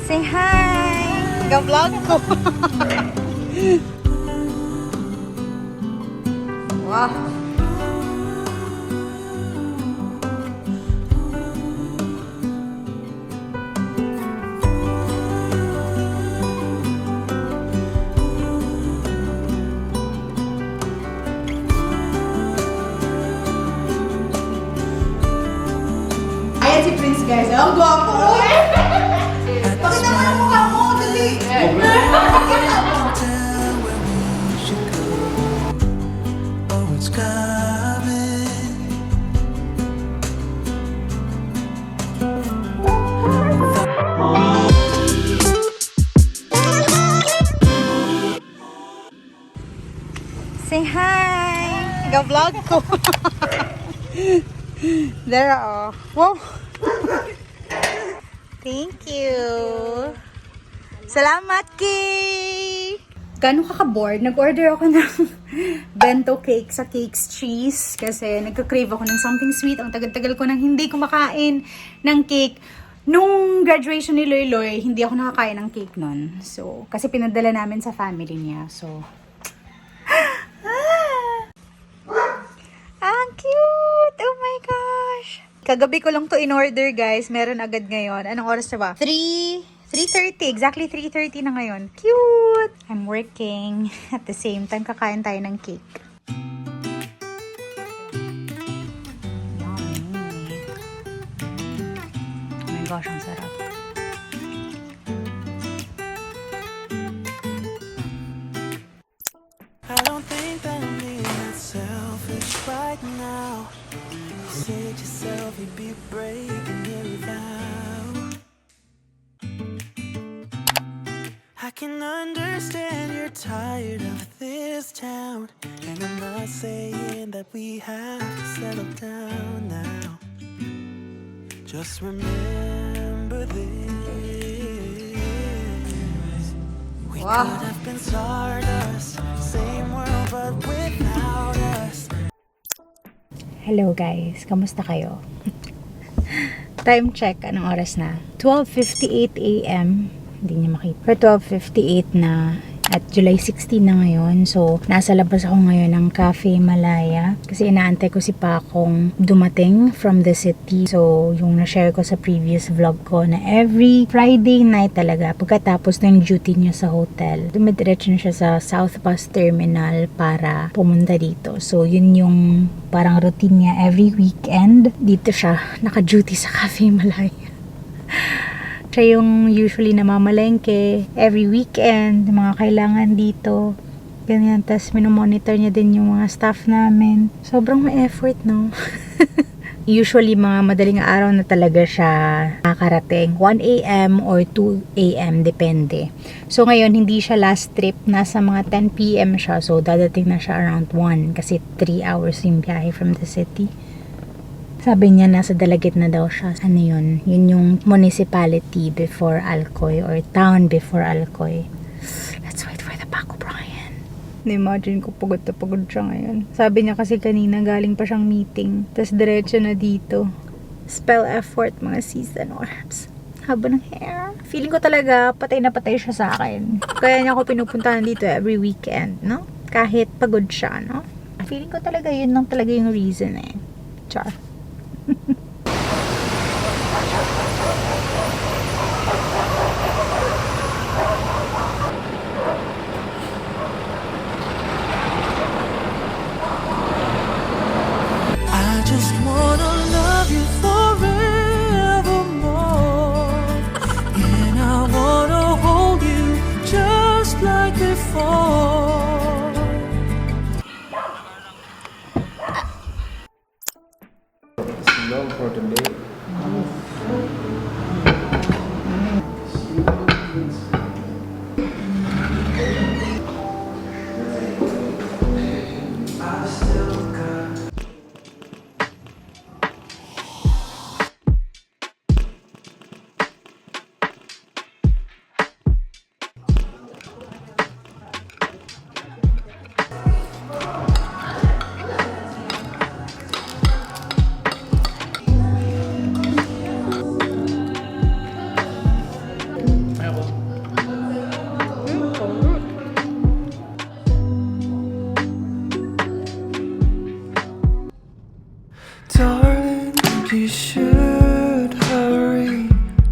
Say hi! Ga-vlog ko. Wow! Ayan si Prince, guys. Ang gwapo! Pakita mo ang mukha mo! Dali! Say hi! Ga-vlog ko. There, oh. Wow! Thank you! Salamat, Kay! Gano'n kaka-bored? Nag-order ako ng bento cake sa Cakes Cheese kasi nagka-crave ako ng something sweet. Ang tagal-tagal ko nang hindi kumakain ng cake. Nung graduation ni Loy, hindi ako nakakain ng cake nun. So, kasi pinadala namin sa family niya. So, ang cute! Oh my gosh! Kagabi ko lang to in-order, guys. Meron agad ngayon. Anong oras na ba? 3:30. Exactly 3:30 na ngayon. Cute! I'm working. At the same time, kakain tayo ng cake. Yummy. Oh my gosh, ang sarap. I don't think that I'm being that selfish right now. You said yourself you'd be breaking every vow. I can understand you're tired of this town, and I'm not saying that we have to settle down now. Just remember this. We Wow. could have been stardust, same world but without us. Hello guys, kamusta kayo? Time check, anong oras na? 12:58 AM. Hindi niya makita. Pero 12:58 na at July 16 na ngayon. So, nasa labas ako ngayon ng Cafe Malaya kasi inaantay ko si Pakong dumating from the city. So, yung na-share ko sa previous vlog ko na every Friday night talaga, pagkatapos ng duty niya sa hotel, dumidiretso na siya sa South Bus Terminal para pumunta dito. So, yun yung parang routine niya every weekend. Dito siya, naka-duty sa Cafe Malaya. Siya yung usually namamalengke every weekend, mga kailangan dito. Ganyan, tas minomonitor niya din yung mga staff namin. Sobrang may effort, no? Usually, mga madaling araw na talaga siya nakarating. 1 AM or 2 AM, depende. So, ngayon, hindi siya last trip. Nasa mga 10 PM siya. So, dadating na siya around 1 kasi 3 hours yung biyahe from the city. Sabi niya, nasa Dalagit na daw siya. Ano yun? Yun yung municipality before Alcoy or town before Alcoy. Let's wait for the Paco Brian. Na-imagine ko pagod na pagod siya ngayon. Sabi niya kasi kanina galing pa siyang meeting. Tapos diretso na dito. Spell effort, mga season orbs. Haba ng hair. Feeling ko talaga patay na patay siya sa akin. Kaya niya ako pinupuntahan dito every weekend, no? Kahit pagod siya, no? Feeling ko talaga yun lang talaga yung reason eh. Char. I just wanna love you forevermore, and I wanna hold you just like before. Slow for today.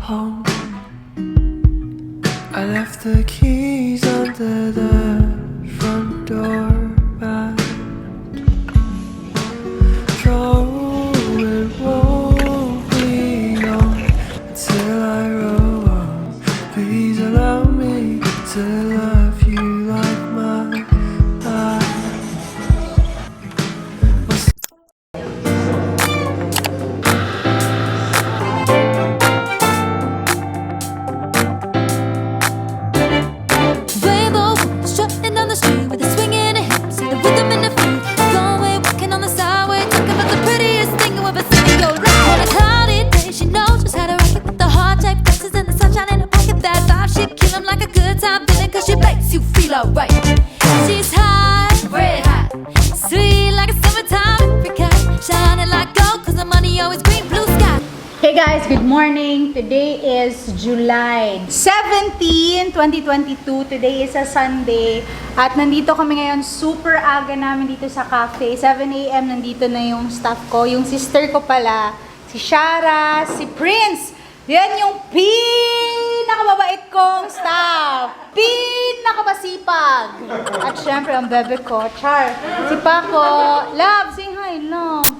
home. I left the keys under the front door mat. Though it won't be long until I roll up, please allow me to love you like my life. Rainbow, strutting down the street with a swing in her hips and the rhythm in her feet. Going, walking on the sideway, talking about the prettiest thing you ever seen. Go right on a cloudy day, she knows just how to rock it with the hard type faces and the sunshine in her pocket. That vibe, she kill 'em like a good time feeling 'cause she makes you feel alright. She's hot, red hot, sweet like a summertime apricot, shining like gold 'cause the money always green, blue sky. Hey guys, good morning. Today is July 17, 2022. Today is a Sunday. At nandito kami ngayon, super aga namin dito sa cafe. 7 a.m. nandito na yung staff ko. Yung sister ko pala, si Shara, si Prince. Yan yung pinakamabait kong staff. Pinakamasipag. At syempre, ang bebe ko, Char. Si Paco. Love, sing hi, love.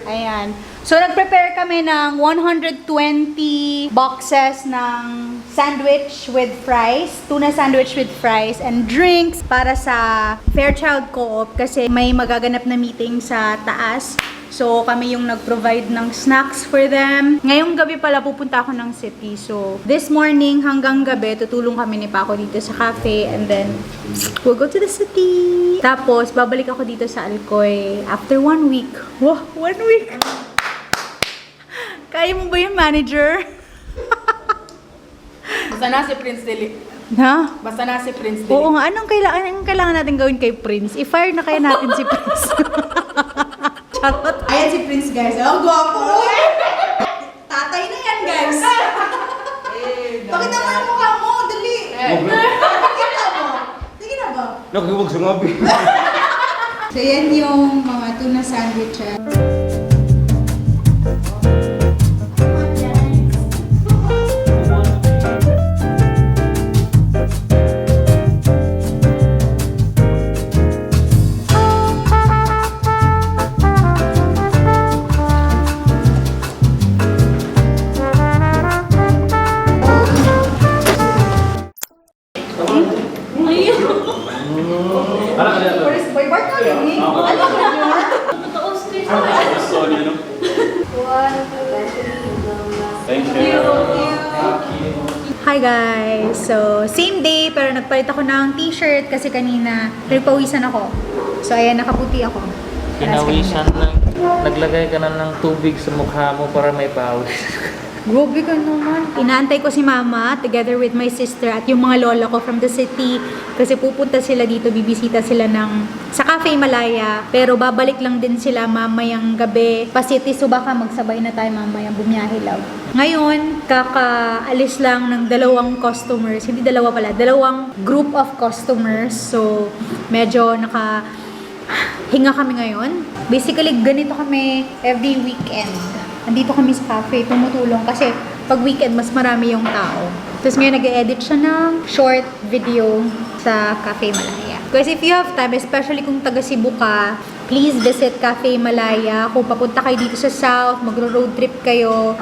Ayan. So, nag-prepare kami ng 120 boxes ng sandwich with fries, tuna sandwich with fries, and drinks para sa Fairchild Co-op kasi may magaganap na meeting sa taas. So, kami yung nag-provide ng snacks for them. Ngayong gabi pala pupunta ako ng city. So, this morning hanggang gabi, tutulong kami ni Paco dito sa cafe and then we'll go to the city. Tapos, babalik ako dito sa Alcoy after 1 week. Wow, 1 week! Kaya mo ba yung manager? Basta na si Prince Dili. Ha? Basta na si Prince Dili. Oo nga, anong kailangan natin gawin kay Prince? I-fire na kaya natin si Prince. Charot. Ayan si Prince, guys. Ang gwapo. Tatay na yan, guys. Pakita mo yung mukha mo. Dali. Pakita mo. Sige na ba? Nakiwag sa ngabi. So, yan yung mga tuna sandwiches. Boy, work ka yun eh. Ano ka yun? Sorry, ano? Thank you. Hi guys! So, same day pero nagpalit ako ng t-shirt kasi kanina nagpawisan ako. So, ayan, nakaputi ako. Pinawisan ng, naglagay ka na ng tubig sa mukha mo para may pawis. Grabe ka naman. Inaantay ko si mama together with my sister at yung mga lola ko from the city kasi pupunta sila dito, bibisita sila sa Cafe Malaya pero babalik lang din sila mamayang gabi pa city, so baka magsabay na tayo mamayang bumiyahe lang. Ngayon, kakaalis lang ng dalawang customers, hindi dalawa pala, dalawang group of customers, so medyo hinga kami ngayon. Basically, ganito kami every weekend. Andito kami sa cafe, tumutulong kasi pag weekend mas marami yung tao. Tapos ngayon nag-edit siya ng short video sa Cafe Malaya. Kasi if you have time, especially kung taga Cebu ka, please visit Cafe Malaya. Kung papunta kayo dito sa South, magro-road trip kayo,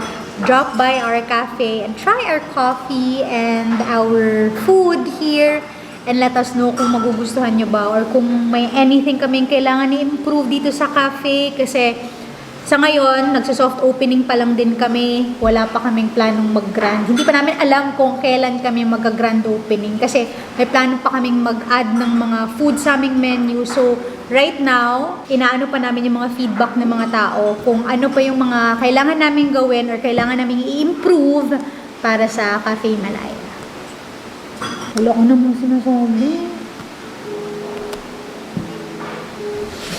drop by our cafe and try our coffee and our food here. And let us know kung magugustuhan nyo ba or kung may anything kaming kailangan i-improve dito sa cafe kasi sa ngayon, nagsa-soft opening pa lang din kami. Wala pa kaming planong mag-grand. Hindi pa namin alam kung kailan kami mag-grand opening kasi may plano pa kaming mag-add ng mga food sa aming menu. So, right now, inaano pa namin yung mga feedback ng mga tao kung ano pa yung mga kailangan namin gawin or kailangan namin i-improve para sa Cafe Malaya. Wala ko namang sinasabi.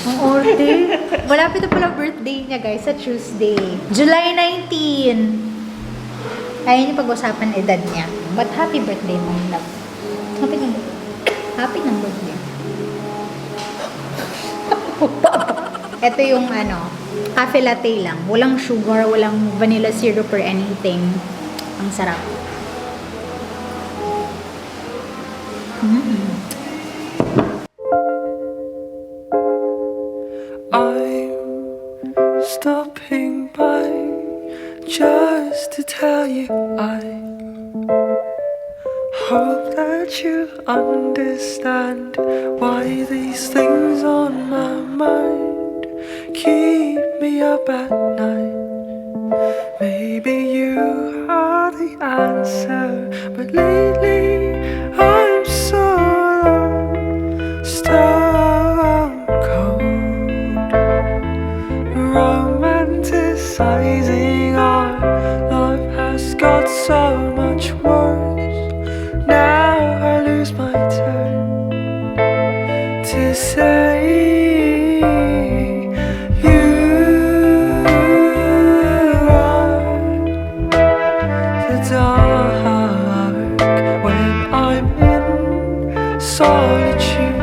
Ang orte. Malapit na pala birthday niya, guys, sa Tuesday. July 19. Ayun yung pag-usapan edad niya. But happy birthday, my love. Happy ng birthday. Ito yung cafe latte lang. Walang sugar, walang vanilla syrup or anything. Ang sarap. I'm stopping by just to tell you I hope that you understand why these things on my mind keep me up at night. Maybe you are the answer, but lately I'm so stone cold, romanticizing our love has got so much worse. Now I lose my turn to say you are the dark when I'm in solitude.